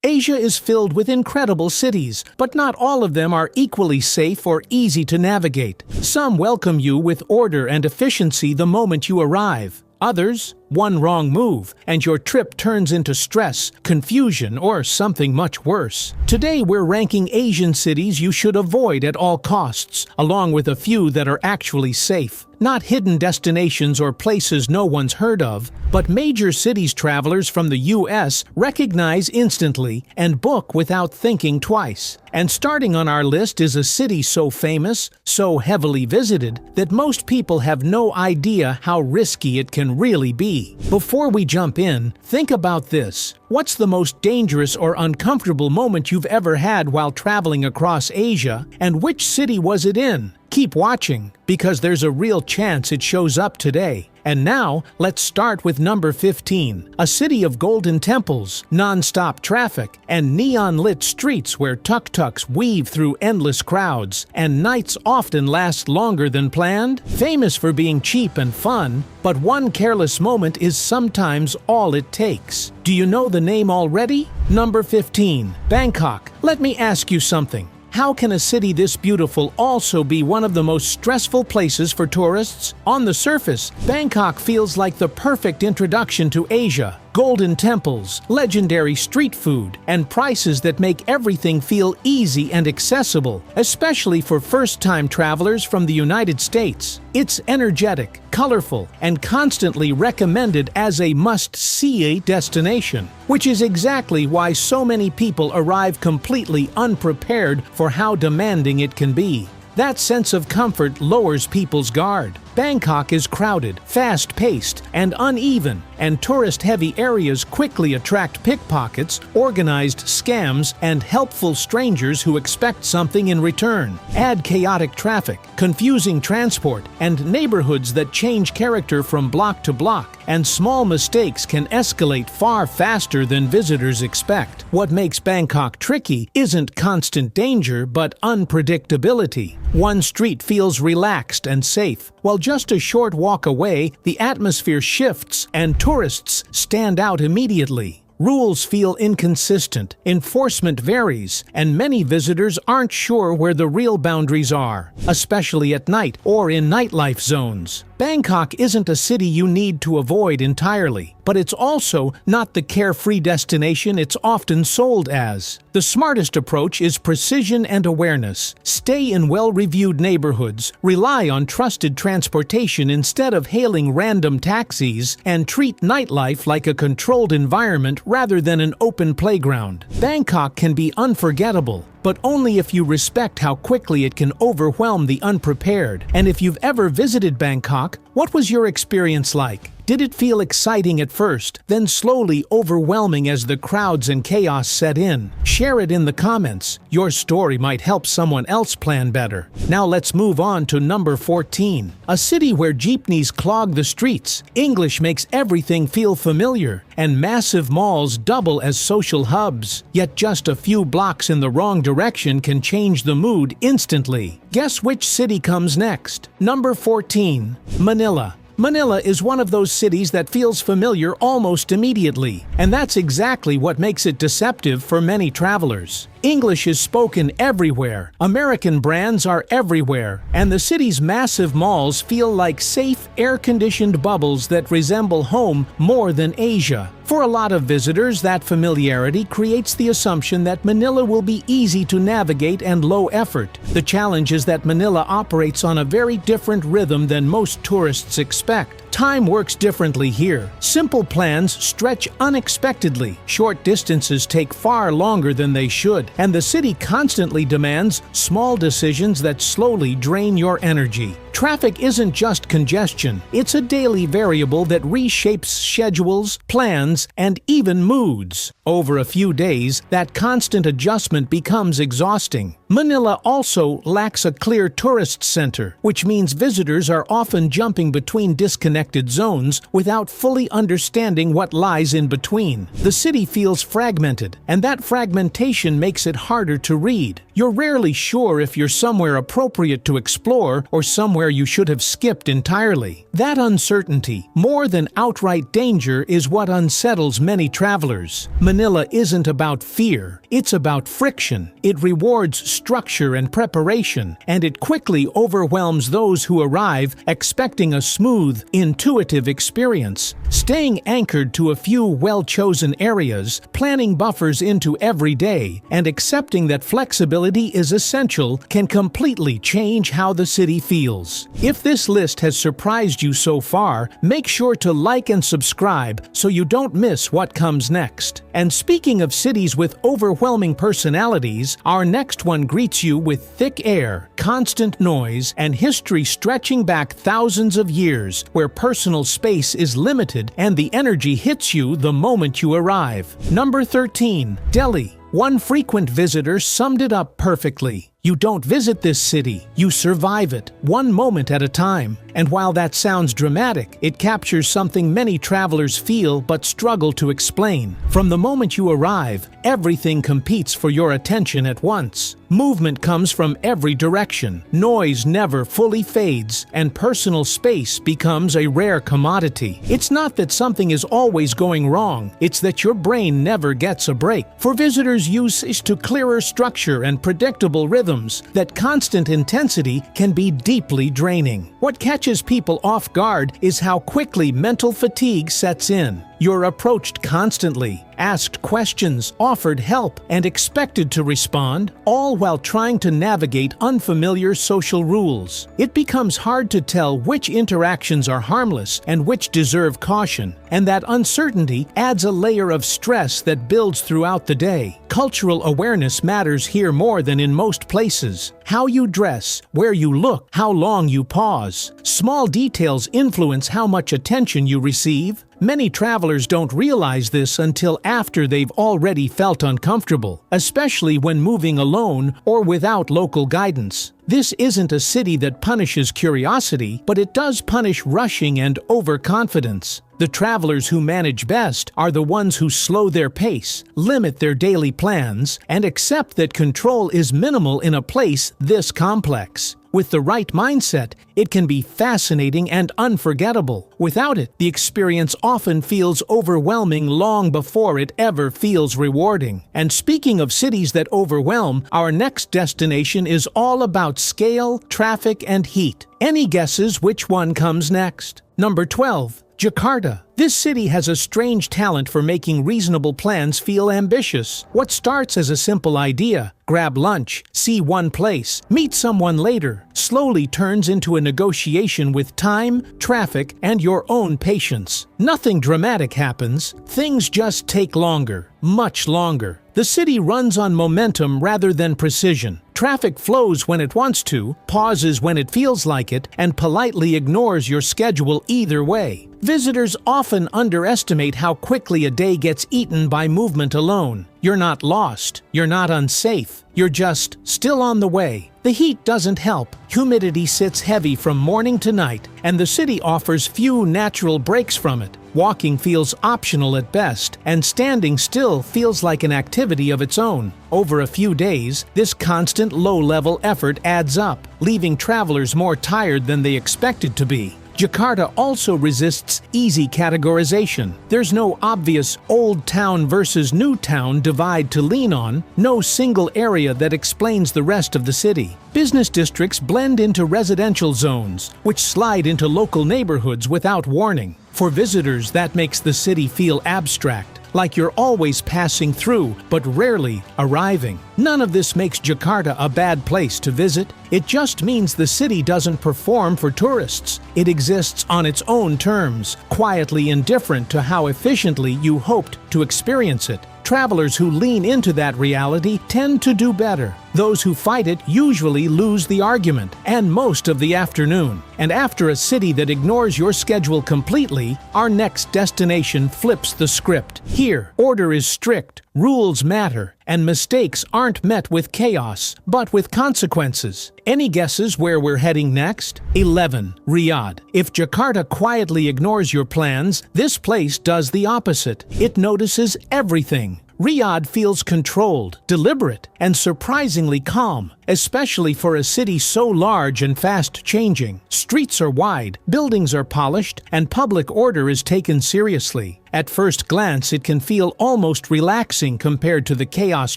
Asia is filled with incredible cities, but not all of them are equally safe or easy to navigate. Some welcome you with order and efficiency the moment you arrive. Others, one wrong move, and your trip turns into stress, confusion, or something much worse. Today we're ranking Asian cities you should avoid at all costs, along with a few that are actually safe. Not hidden destinations or places no one's heard of, but major cities travelers from the US recognize instantly and book without thinking twice. And starting on our list is a city so famous, so heavily visited, that most people have no idea how risky it can really be. Before we jump in, think about this. What's the most dangerous or uncomfortable moment you've ever had while traveling across Asia, and which city was it in? Keep watching, because there's a real chance it shows up today. And now, let's start with number 15, a city of golden temples, non-stop traffic, and neon-lit streets where tuk-tuks weave through endless crowds, and nights often last longer than planned. Famous for being cheap and fun, but one careless moment is sometimes all it takes. Do you know the name already? Number 15, Bangkok. Let me ask you something. How can a city this beautiful also be one of the most stressful places for tourists? On the surface, Bangkok feels like the perfect introduction to Asia. Golden temples, legendary street food, and prices that make everything feel easy and accessible, especially for first-time travelers from the United States. It's energetic, colorful, and constantly recommended as a must-see destination, which is exactly why so many people arrive completely unprepared for how demanding it can be. That sense of comfort lowers people's guard. Bangkok is crowded, fast-paced, and uneven, and tourist-heavy areas quickly attract pickpockets, organized scams, and helpful strangers who expect something in return. Add chaotic traffic, confusing transport, and neighborhoods that change character from block to block, and small mistakes can escalate far faster than visitors expect. What makes Bangkok tricky isn't constant danger, but unpredictability. One street feels relaxed and safe, while just a short walk away, the atmosphere shifts and tourists stand out immediately. Rules feel inconsistent, enforcement varies, and many visitors aren't sure where the real boundaries are, especially at night or in nightlife zones. Bangkok isn't a city you need to avoid entirely, but it's also not the carefree destination it's often sold as. The smartest approach is precision and awareness. Stay in well-reviewed neighborhoods, rely on trusted transportation instead of hailing random taxis, and treat nightlife like a controlled environment rather than an open playground. Bangkok can be unforgettable, but only if you respect how quickly it can overwhelm the unprepared. And if you've ever visited Bangkok, what was your experience like? Did it feel exciting at first, then slowly overwhelming as the crowds and chaos set in? Share it in the comments. Your story might help someone else plan better. Now let's move on to number 14, a city where jeepneys clog the streets, English makes everything feel familiar, and massive malls double as social hubs. Yet just a few blocks in the wrong direction can change the mood instantly. Guess which city comes next? Number 14, Manila. Manila is one of those cities that feels familiar almost immediately, and that's exactly what makes it deceptive for many travelers. English is spoken everywhere, American brands are everywhere, and the city's massive malls feel like safe, air-conditioned bubbles that resemble home more than Asia. For a lot of visitors, that familiarity creates the assumption that Manila will be easy to navigate and low effort. The challenge is that Manila operates on a very different rhythm than most tourists expect. Time works differently here. Simple plans stretch unexpectedly. Short distances take far longer than they should, and the city constantly demands small decisions that slowly drain your energy. Traffic isn't just congestion, it's a daily variable that reshapes schedules, plans, and even moods. Over a few days, that constant adjustment becomes exhausting. Manila also lacks a clear tourist center, which means visitors are often jumping between disconnected zones without fully understanding what lies in between. The city feels fragmented, and that fragmentation makes it harder to read. You're rarely sure if you're somewhere appropriate to explore or somewhere you should have skipped entirely. That uncertainty, more than outright danger, is what unsettles many travelers. Manila isn't about fear, it's about friction. It rewards structure and preparation, and it quickly overwhelms those who arrive expecting a smooth, intuitive experience. Staying anchored to a few well-chosen areas, planning buffers into every day, and accepting that flexibility is essential can completely change how the city feels. If this list has surprised you so far, make sure to like and subscribe so you don't miss what comes next. And speaking of cities with overwhelming personalities, our next one greets you with thick air, constant noise, and history stretching back thousands of years, where personal space is limited and the energy hits you the moment you arrive. Number 13. Delhi. One frequent visitor summed it up perfectly. You don't visit this city, you survive it, one moment at a time. And while that sounds dramatic, it captures something many travelers feel but struggle to explain. From the moment you arrive, everything competes for your attention at once. Movement comes from every direction, noise never fully fades, and personal space becomes a rare commodity. It's not that something is always going wrong, it's that your brain never gets a break. For visitors, used to clearer structure and predictable rhythms, that constant intensity can be deeply draining. What catches people off guard is how quickly mental fatigue sets in. You're approached constantly, asked questions, offered help, and expected to respond, all while trying to navigate unfamiliar social rules. It becomes hard to tell which interactions are harmless and which deserve caution, and that uncertainty adds a layer of stress that builds throughout the day. Cultural awareness matters here more than in most places. How you dress, where you look, how long you pause. Small details influence how much attention you receive. Many travelers don't realize this until after they've already felt uncomfortable, especially when moving alone or without local guidance. This isn't a city that punishes curiosity, but it does punish rushing and overconfidence. The travelers who manage best are the ones who slow their pace, limit their daily plans, and accept that control is minimal in a place this complex. With the right mindset, it can be fascinating and unforgettable. Without it, the experience often feels overwhelming long before it ever feels rewarding. And speaking of cities that overwhelm, our next destination is all about scale, traffic, and heat. Any guesses which one comes next? Number 12. Jakarta. This city has a strange talent for making reasonable plans feel ambitious. What starts as a simple idea, grab lunch, see one place, meet someone later, slowly turns into a negotiation with time, traffic, and your own patience. Nothing dramatic happens, things just take longer, much longer. The city runs on momentum rather than precision. Traffic flows when it wants to, pauses when it feels like it, and politely ignores your schedule either way. Visitors often underestimate how quickly a day gets eaten by movement alone. You're not lost, you're not unsafe, you're just still on the way. The heat doesn't help. Humidity sits heavy from morning to night, and the city offers few natural breaks from it. Walking feels optional at best, and standing still feels like an activity of its own. Over a few days, this constant low-level effort adds up, leaving travelers more tired than they expected to be. Jakarta also resists easy categorization. There's no obvious old town versus new town divide to lean on, no single area that explains the rest of the city. Business districts blend into residential zones, which slide into local neighborhoods without warning. For visitors, that makes the city feel abstract, like you're always passing through, but rarely arriving. None of this makes Jakarta a bad place to visit. It just means the city doesn't perform for tourists. It exists on its own terms, quietly indifferent to how efficiently you hoped to experience it. Travelers who lean into that reality tend to do better. Those who fight it usually lose the argument and most of the afternoon. And after a city that ignores your schedule completely, our next destination flips the script. Here, order is strict, rules matter, and mistakes aren't met with chaos, but with consequences. Any guesses where we're heading next? 11. Riyadh. If Jakarta quietly ignores your plans, this place does the opposite. It notices everything. Riyadh feels controlled, deliberate, and surprisingly calm, especially for a city so large and fast-changing. Streets are wide, buildings are polished, and public order is taken seriously. At first glance, it can feel almost relaxing compared to the chaos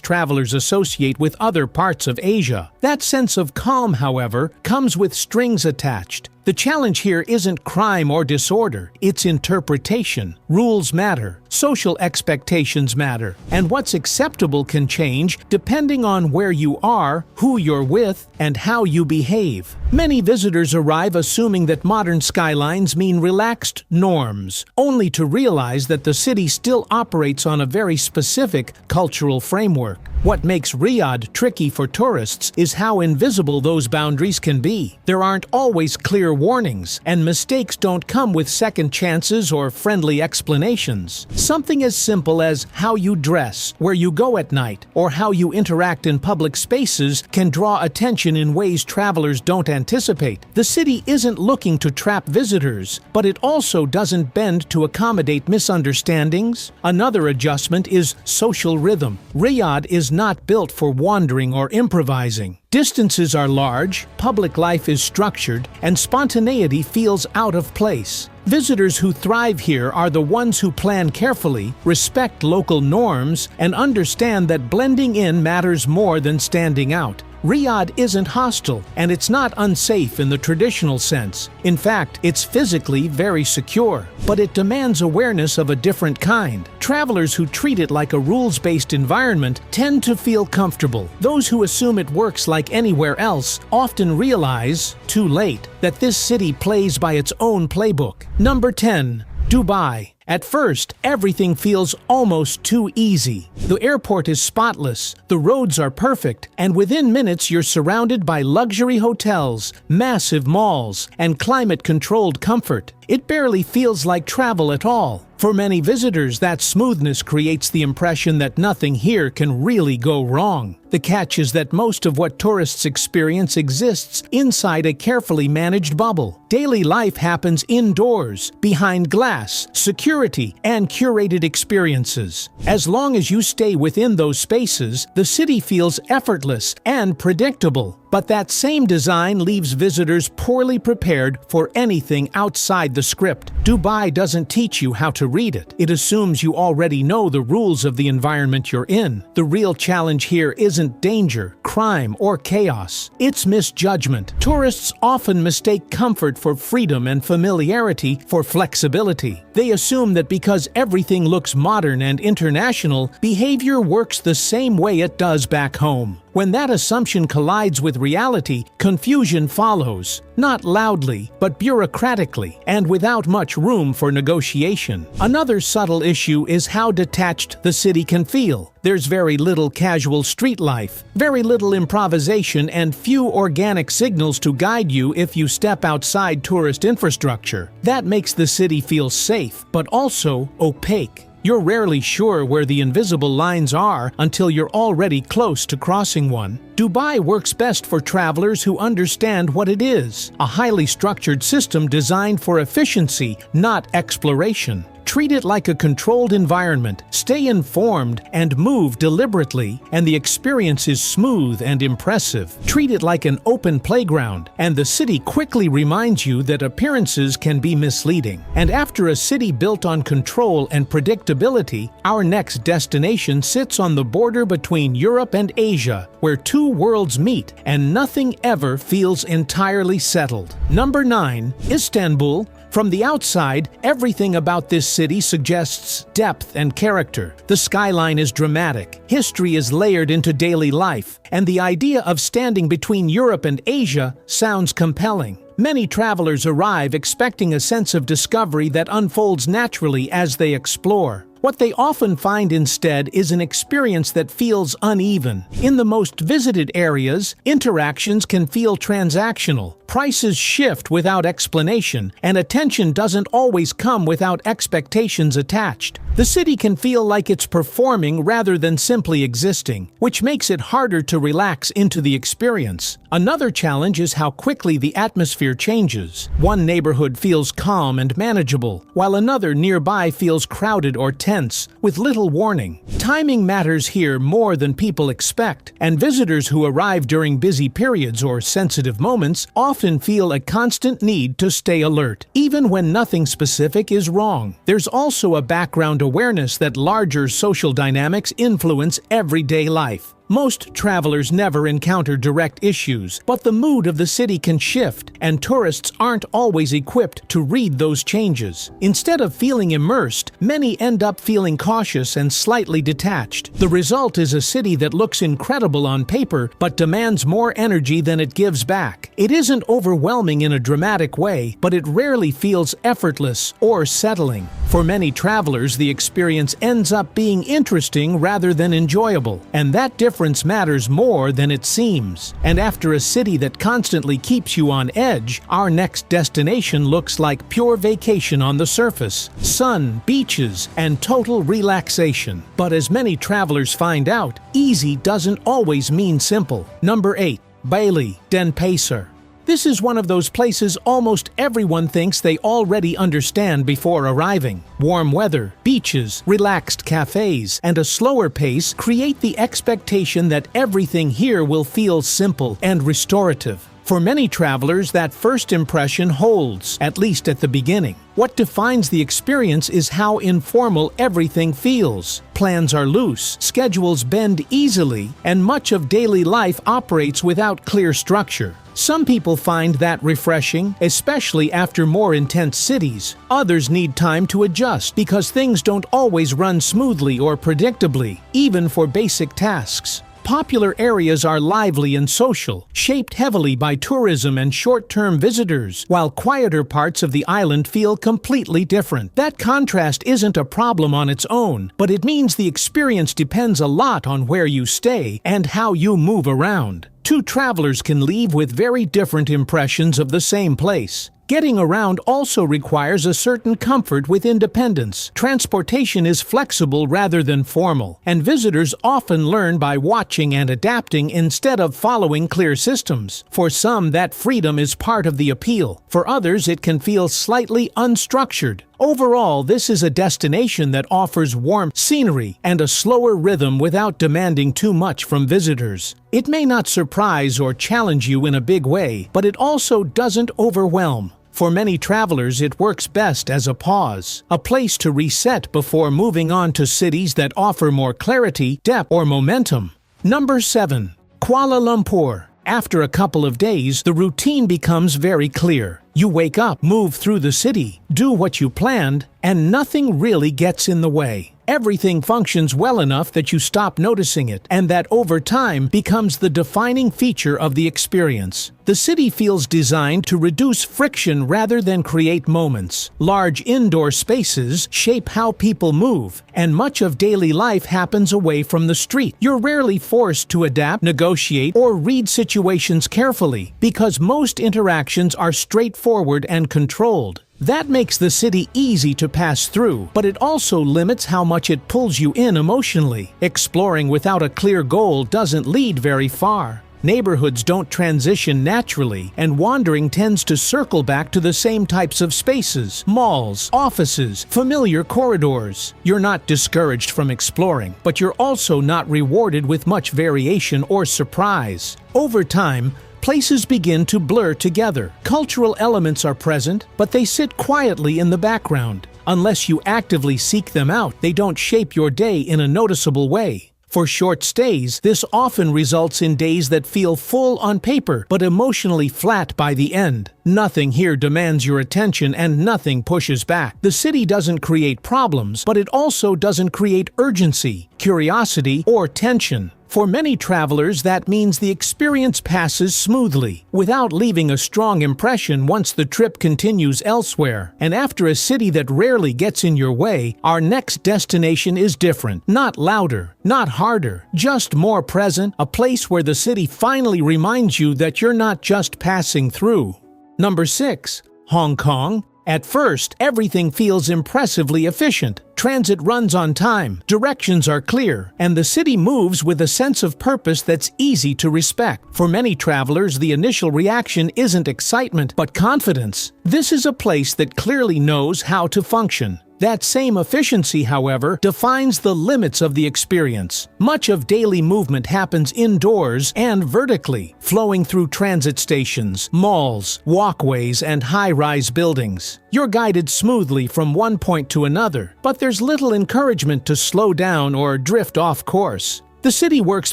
travelers associate with other parts of Asia. That sense of calm, however, comes with strings attached. The challenge here isn't crime or disorder, it's interpretation. Rules matter, social expectations matter, and what's acceptable can change depending on where you are, who you're with, and how you behave. Many visitors arrive assuming that modern skylines mean relaxed norms, only to realize that the city still operates on a very specific cultural framework. What makes Riyadh tricky for tourists is how invisible those boundaries can be. There aren't always clear warnings, and mistakes don't come with second chances or friendly explanations. Something as simple as how you dress, where you go at night, or how you interact in public spaces can draw attention in ways travelers don't anticipate. The city isn't looking to trap visitors, but it also doesn't bend to accommodate misunderstandings. Another adjustment is social rhythm. Riyadh is not built for wandering or improvising. Distances are large, public life is structured, and spontaneity feels out of place. Visitors who thrive here are the ones who plan carefully, respect local norms, and understand that blending in matters more than standing out. Riyadh isn't hostile, and it's not unsafe in the traditional sense. In fact, it's physically very secure, but it demands awareness of a different kind. Travelers who treat it like a rules-based environment tend to feel comfortable. Those who assume it works like anywhere else often realize, too late, that this city plays by its own playbook. Number 10. Dubai. At first, everything feels almost too easy. The airport is spotless, the roads are perfect, and within minutes you're surrounded by luxury hotels, massive malls, and climate-controlled comfort. It barely feels like travel at all. For many visitors, that smoothness creates the impression that nothing here can really go wrong. The catch is that most of what tourists experience exists inside a carefully managed bubble. Daily life happens indoors, behind glass, security, and curated experiences. As long as you stay within those spaces, the city feels effortless and predictable. But that same design leaves visitors poorly prepared for anything outside the script. Dubai doesn't teach you how to read it. It assumes you already know the rules of the environment you're in. The real challenge here isn't danger, crime, or chaos. It's misjudgment. Tourists often mistake comfort for freedom and familiarity for flexibility. They assume that because everything looks modern and international, behavior works the same way it does back home. When that assumption collides with reality, confusion follows, not loudly, but bureaucratically, and without much room for negotiation. Another subtle issue is how detached the city can feel. There's very little casual street life, very little improvisation, and few organic signals to guide you if you step outside tourist infrastructure. That makes the city feel safe, but also opaque. You're rarely sure where the invisible lines are until you're already close to crossing one. Dubai works best for travelers who understand what it is, a highly structured system designed for efficiency, not exploration. Treat it like a controlled environment, stay informed, and move deliberately, and the experience is smooth and impressive. Treat it like an open playground, and the city quickly reminds you that appearances can be misleading. And after a city built on control and predictability, our next destination sits on the border between Europe and Asia, where two worlds meet, and nothing ever feels entirely settled. Number 9. Istanbul. From the outside, everything about this city suggests depth and character. The skyline is dramatic, history is layered into daily life, and the idea of standing between Europe and Asia sounds compelling. Many travelers arrive expecting a sense of discovery that unfolds naturally as they explore. What they often find instead is an experience that feels uneven. In the most visited areas, interactions can feel transactional. Prices shift without explanation, and attention doesn't always come without expectations attached. The city can feel like it's performing rather than simply existing, which makes it harder to relax into the experience. Another challenge is how quickly the atmosphere changes. One neighborhood feels calm and manageable, while another nearby feels crowded or tense. intense, with little warning. Timing matters here more than people expect, and visitors who arrive during busy periods or sensitive moments often feel a constant need to stay alert, even when nothing specific is wrong. There's also a background awareness that larger social dynamics influence everyday life. Most travelers never encounter direct issues, but the mood of the city can shift, and tourists aren't always equipped to read those changes. Instead of feeling immersed, many end up feeling cautious and slightly detached. The result is a city that looks incredible on paper, but demands more energy than it gives back. It isn't overwhelming in a dramatic way, but it rarely feels effortless or settling. For many travelers, the experience ends up being interesting rather than enjoyable, and that difference matters more than it seems. And after a city that constantly keeps you on edge, our next destination looks like pure vacation on the surface. Sun, beaches, and total relaxation. But as many travelers find out, easy doesn't always mean simple. Number 8. Bali, Denpasar. This is one of those places almost everyone thinks they already understand before arriving. Warm weather, beaches, relaxed cafes, and a slower pace create the expectation that everything here will feel simple and restorative. For many travelers, that first impression holds, at least at the beginning. What defines the experience is how informal everything feels. Plans are loose, schedules bend easily, and much of daily life operates without clear structure. Some people find that refreshing, especially after more intense cities. Others need time to adjust because things don't always run smoothly or predictably, even for basic tasks. Popular areas are lively and social, shaped heavily by tourism and short-term visitors, while quieter parts of the island feel completely different. That contrast isn't a problem on its own, but it means the experience depends a lot on where you stay and how you move around. Two travelers can leave with very different impressions of the same place. Getting around also requires a certain comfort with independence. Transportation is flexible rather than formal, and visitors often learn by watching and adapting instead of following clear systems. For some, that freedom is part of the appeal. For others, it can feel slightly unstructured. Overall, this is a destination that offers warm scenery and a slower rhythm without demanding too much from visitors. It may not surprise or challenge you in a big way, but it also doesn't overwhelm. For many travelers, it works best as a pause, a place to reset before moving on to cities that offer more clarity, depth, or momentum. Number 7. Kuala Lumpur. After a couple of days, the routine becomes very clear. You wake up, move through the city, do what you planned, and nothing really gets in the way. Everything functions well enough that you stop noticing it, and that over time becomes the defining feature of the experience. The city feels designed to reduce friction rather than create moments. Large indoor spaces shape how people move, and much of daily life happens away from the street. You're rarely forced to adapt, negotiate, or read situations carefully, because most interactions are straightforward and controlled. That makes the city easy to pass through, but it also limits how much it pulls you in emotionally. Exploring without a clear goal doesn't lead very far. Neighborhoods don't transition naturally, and wandering tends to circle back to the same types of spaces: malls, offices, familiar corridors. You're not discouraged from exploring, but you're also not rewarded with much variation or surprise. Over time, places begin to blur together. Cultural elements are present, but they sit quietly in the background. Unless you actively seek them out, they don't shape your day in a noticeable way. For short stays, this often results in days that feel full on paper, but emotionally flat by the end. Nothing here demands your attention and nothing pushes back. The city doesn't create problems, but it also doesn't create urgency, curiosity, or tension. For many travelers, that means the experience passes smoothly, without leaving a strong impression once the trip continues elsewhere. And after a city that rarely gets in your way, our next destination is different. Not louder, not harder, just more present, a place where the city finally reminds you that you're not just passing through. Number 6. Hong Kong. At first, everything feels impressively efficient. Transit runs on time, directions are clear, and the city moves with a sense of purpose that's easy to respect. For many travelers, the initial reaction isn't excitement, but confidence. This is a place that clearly knows how to function. That same efficiency, however, defines the limits of the experience. Much of daily movement happens indoors and vertically, flowing through transit stations, malls, walkways, and high-rise buildings. You're guided smoothly from one point to another, but there's little encouragement to slow down or drift off course. The city works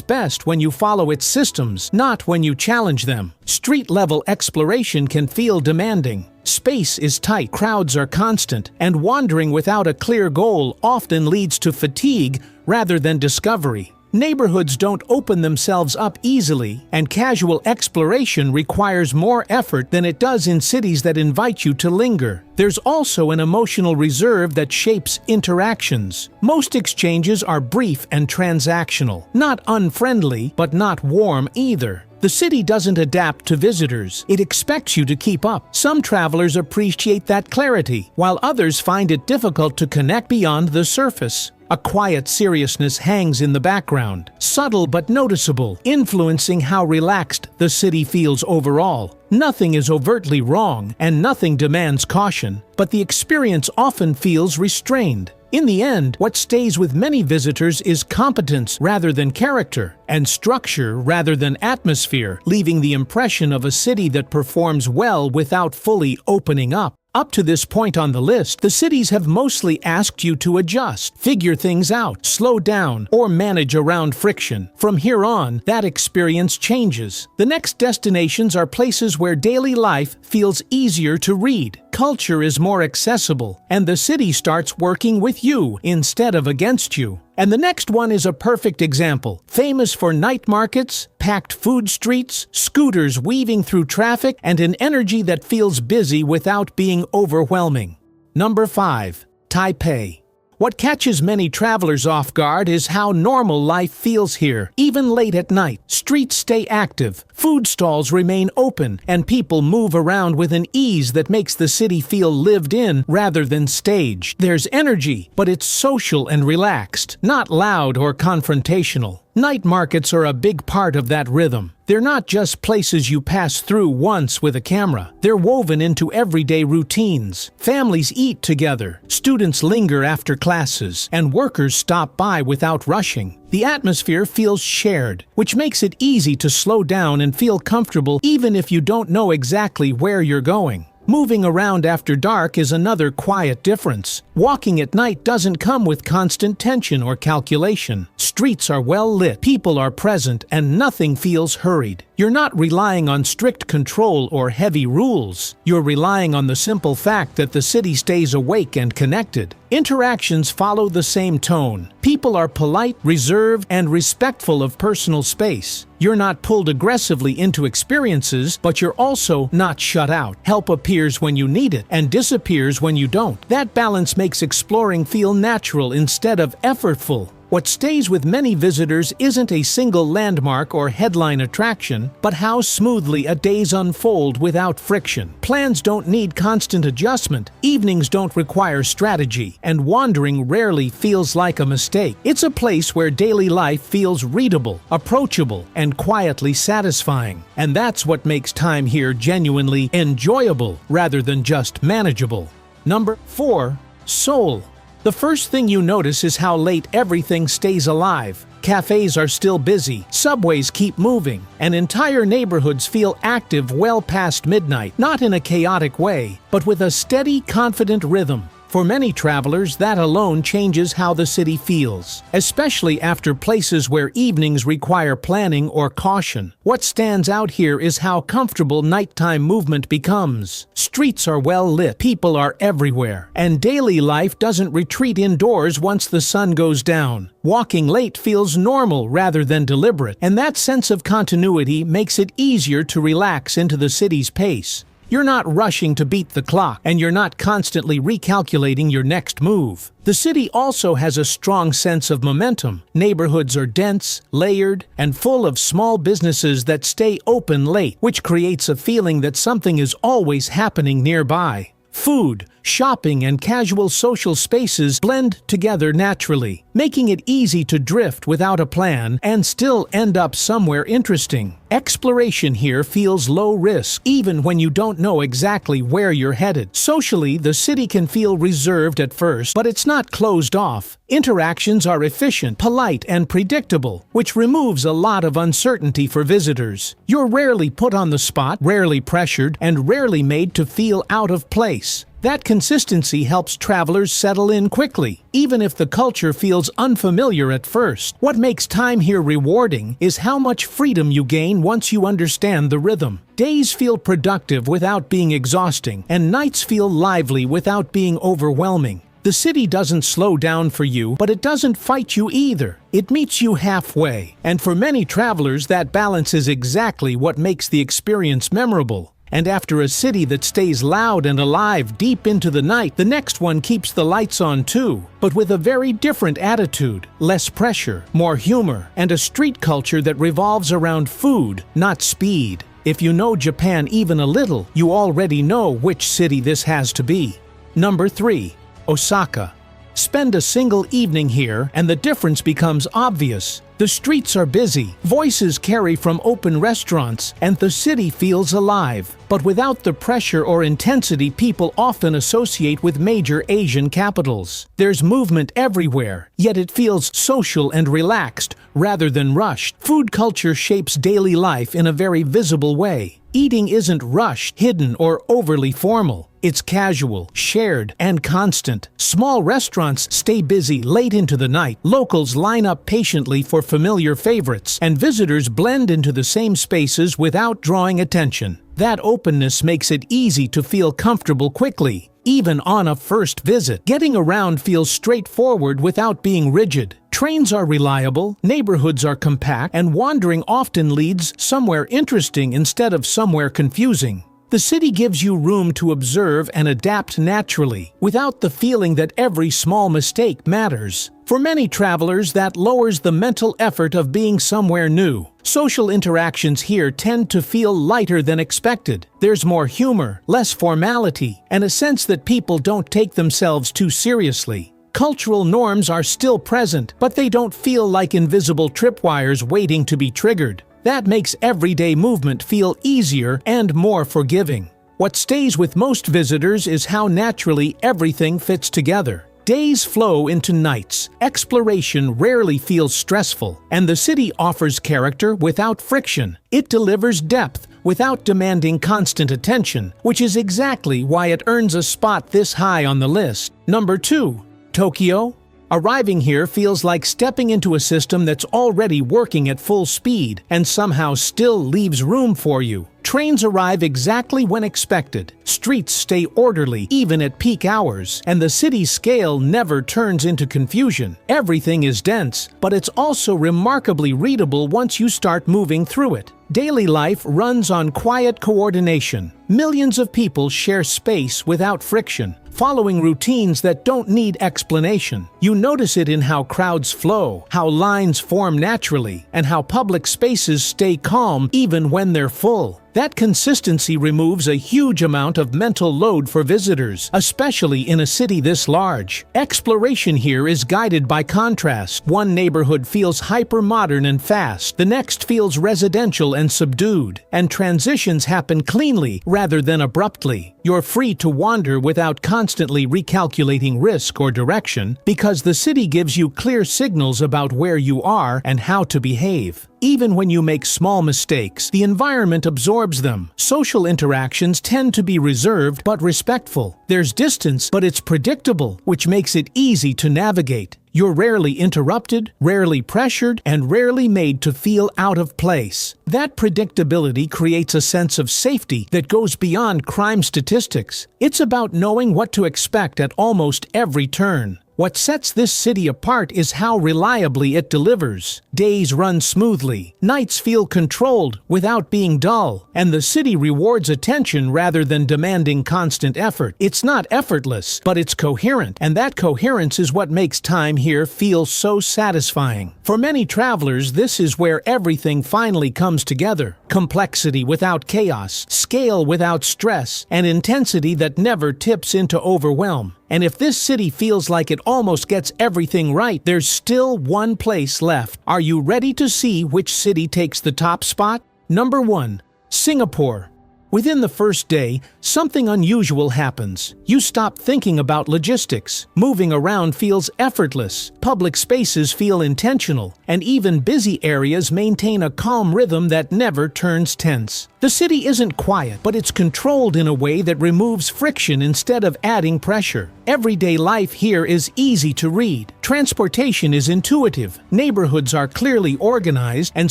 best when you follow its systems, not when you challenge them. Street-level exploration can feel demanding. Space is tight, crowds are constant, and wandering without a clear goal often leads to fatigue rather than discovery. Neighborhoods don't open themselves up easily, and casual exploration requires more effort than it does in cities that invite you to linger. There's also an emotional reserve that shapes interactions. Most exchanges are brief and transactional, not unfriendly, but not warm either. The city doesn't adapt to visitors. It expects you to keep up. Some travelers appreciate that clarity, while others find it difficult to connect beyond the surface. A quiet seriousness hangs in the background, subtle but noticeable, influencing how relaxed the city feels overall. Nothing is overtly wrong, and nothing demands caution, but the experience often feels restrained. In the end, what stays with many visitors is competence rather than character, and structure rather than atmosphere, leaving the impression of a city that performs well without fully opening up. Up to this point on the list, the cities have mostly asked you to adjust, figure things out, slow down, or manage around friction. From here on, that experience changes. The next destinations are places where daily life feels easier to read, culture is more accessible, and the city starts working with you instead of against you. And the next one is a perfect example. Famous for night markets, packed food streets, scooters weaving through traffic, and an energy that feels busy without being overwhelming. Number 5. Taipei. What catches many travelers off guard is how normal life feels here, even late at night. Streets stay active, food stalls remain open, and people move around with an ease that makes the city feel lived in rather than staged. There's energy, but it's social and relaxed, not loud or confrontational. Night markets are a big part of that rhythm. They're not just places you pass through once with a camera. They're woven into everyday routines. Families eat together, students linger after classes, and workers stop by without rushing. The atmosphere feels shared, which makes it easy to slow down and feel comfortable even if you don't know exactly where you're going. Moving around after dark is another quiet difference. Walking at night doesn't come with constant tension or calculation. Streets are well lit, people are present, and nothing feels hurried. You're not relying on strict control or heavy rules. You're relying on the simple fact that the city stays awake and connected. Interactions follow the same tone. People are polite, reserved, and respectful of personal space. You're not pulled aggressively into experiences, but you're also not shut out. Help appears when you need it and disappears when you don't. That balance makes exploring feel natural instead of effortful. What stays with many visitors isn't a single landmark or headline attraction, but how smoothly a days unfold without friction. Plans don't need constant adjustment, evenings don't require strategy, and wandering rarely feels like a mistake. It's a place where daily life feels readable, approachable, and quietly satisfying. And that's what makes time here genuinely enjoyable rather than just manageable. Number 4. Seoul. The first thing you notice is how late everything stays alive. Cafes are still busy, subways keep moving, and entire neighborhoods feel active well past midnight, not in a chaotic way, but with a steady, confident rhythm. For many travelers, that alone changes how the city feels, especially after places where evenings require planning or caution. What stands out here is how comfortable nighttime movement becomes. Streets are well lit, people are everywhere, and daily life doesn't retreat indoors once the sun goes down. Walking late feels normal rather than deliberate, and that sense of continuity makes it easier to relax into the city's pace. You're not rushing to beat the clock, and you're not constantly recalculating your next move. The city also has a strong sense of momentum. Neighborhoods are dense, layered, and full of small businesses that stay open late, which creates a feeling that something is always happening nearby. Food, shopping, and casual social spaces blend together naturally. making it easy to drift without a plan and still end up somewhere interesting. Exploration here feels low risk, even when you don't know exactly where you're headed. Socially, the city can feel reserved at first, but it's not closed off. Interactions are efficient, polite, and predictable, which removes a lot of uncertainty for visitors. You're rarely put on the spot, rarely pressured, and rarely made to feel out of place. That consistency helps travelers settle in quickly, even if the culture feels unfamiliar at first. What makes time here rewarding is how much freedom you gain once you understand the rhythm. Days feel productive without being exhausting, and nights feel lively without being overwhelming. The city doesn't slow down for you, but it doesn't fight you either. It meets you halfway, and for many travelers, that balance is exactly what makes the experience memorable. And after a city that stays loud and alive deep into the night, the next one keeps the lights on too, but with a very different attitude, less pressure, more humor, and a street culture that revolves around food, not speed. If you know Japan even a little, you already know which city this has to be. Number 3. Osaka. Spend a single evening here and the difference becomes obvious. The streets are busy, voices carry from open restaurants, and the city feels alive. But without the pressure or intensity people often associate with major Asian capitals. There's movement everywhere, yet it feels social and relaxed rather than rushed. Food culture shapes daily life in a very visible way. Eating isn't rushed, hidden, or overly formal. It's casual, shared, and constant. Small restaurants stay busy late into the night. Locals line up patiently for familiar favorites, and visitors blend into the same spaces without drawing attention. That openness makes it easy to feel comfortable quickly, even on a first visit. Getting around feels straightforward without being rigid. Trains are reliable, neighborhoods are compact, and wandering often leads somewhere interesting instead of somewhere confusing. The city gives you room to observe and adapt naturally, without the feeling that every small mistake matters. For many travelers, that lowers the mental effort of being somewhere new. Social interactions here tend to feel lighter than expected. There's more humor, less formality, and a sense that people don't take themselves too seriously. Cultural norms are still present, but they don't feel like invisible tripwires waiting to be triggered. That makes everyday movement feel easier and more forgiving. What stays with most visitors is how naturally everything fits together. Days flow into nights, exploration rarely feels stressful, and the city offers character without friction. It delivers depth without demanding constant attention, which is exactly why it earns a spot this high on the list. Number 2. Tokyo. Arriving here feels like stepping into a system that's already working at full speed and somehow still leaves room for you. Trains arrive exactly when expected, streets stay orderly even at peak hours, and the city's scale never turns into confusion. Everything is dense, but it's also remarkably readable once you start moving through it. Daily life runs on quiet coordination. Millions of people share space without friction, following routines that don't need explanation. You notice it in how crowds flow, how lines form naturally, and how public spaces stay calm even when they're full. That consistency removes a huge amount of mental load for visitors, especially in a city this large. Exploration here is guided by contrast. One neighborhood feels hyper-modern and fast, the next feels residential and subdued, and transitions happen cleanly rather than abruptly. You're free to wander without constantly recalculating risk or direction, because the city gives you clear signals about where you are and how to behave. Even when you make small mistakes, the environment absorbs them. Social interactions tend to be reserved but respectful. There's distance, but it's predictable, which makes it easy to navigate. You're rarely interrupted, rarely pressured, and rarely made to feel out of place. That predictability creates a sense of safety that goes beyond crime statistics. It's about knowing what to expect at almost every turn. What sets this city apart is how reliably it delivers. Days run smoothly, nights feel controlled without being dull, and the city rewards attention rather than demanding constant effort. It's not effortless, but it's coherent, and that coherence is what makes time here feel so satisfying. For many travelers, this is where everything finally comes together. Complexity without chaos, scale without stress, and intensity that never tips into overwhelm. And if this city feels like it almost gets everything right, there's still one place left. Are you ready to see which city takes the top spot? Number 1. Singapore. Within the first day, something unusual happens. You stop thinking about logistics. Moving around feels effortless. Public spaces feel intentional. And even busy areas maintain a calm rhythm that never turns tense. The city isn't quiet, but it's controlled in a way that removes friction instead of adding pressure. Everyday life here is easy to read. Transportation is intuitive. Neighborhoods are clearly organized, and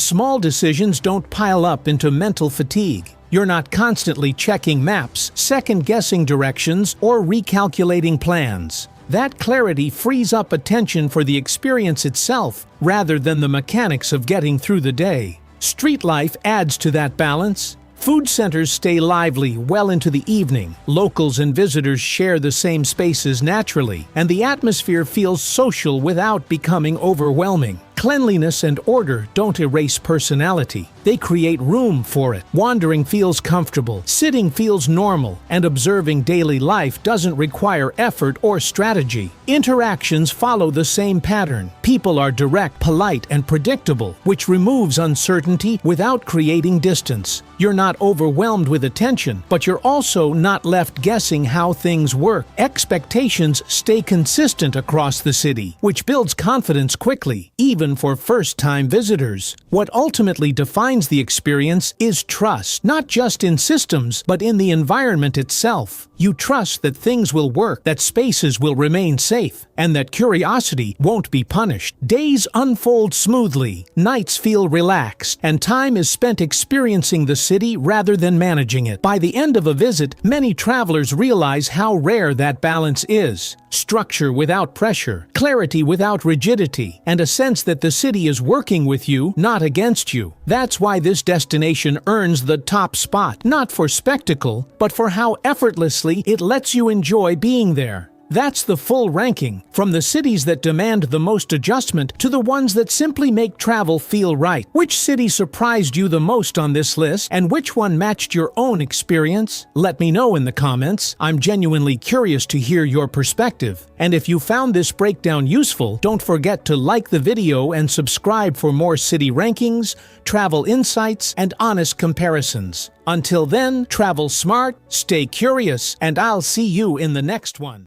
small decisions don't pile up into mental fatigue. You're not constantly checking maps, second-guessing directions, or recalculating plans. That clarity frees up attention for the experience itself rather than the mechanics of getting through the day. Street life adds to that balance. Food centers stay lively well into the evening. Locals and visitors share the same spaces naturally, and the atmosphere feels social without becoming overwhelming. Cleanliness and order don't erase personality. They create room for it. Wandering feels comfortable, sitting feels normal, and observing daily life doesn't require effort or strategy. Interactions follow the same pattern. People are direct, polite, and predictable, which removes uncertainty without creating distance. You're not overwhelmed with attention, but you're also not left guessing how things work. Expectations stay consistent across the city, which builds confidence quickly, even for first-time visitors. What ultimately defines the experience is trust, not just in systems, but in the environment itself. You trust that things will work, that spaces will remain safe, and that curiosity won't be punished. Days unfold smoothly, nights feel relaxed, and time is spent experiencing the city rather than managing it. By the end of a visit, many travelers realize how rare that balance is. Structure without pressure, clarity without rigidity, and a sense that the city is working with you, not against you. That's why this destination earns the top spot, not for spectacle, but for how effortlessly it lets you enjoy being there. That's the full ranking, from the cities that demand the most adjustment to the ones that simply make travel feel right. Which city surprised you the most on this list, and which one matched your own experience? Let me know in the comments. I'm genuinely curious to hear your perspective. And if you found this breakdown useful, don't forget to like the video and subscribe for more city rankings, travel insights, and honest comparisons. Until then, travel smart, stay curious, and I'll see you in the next one.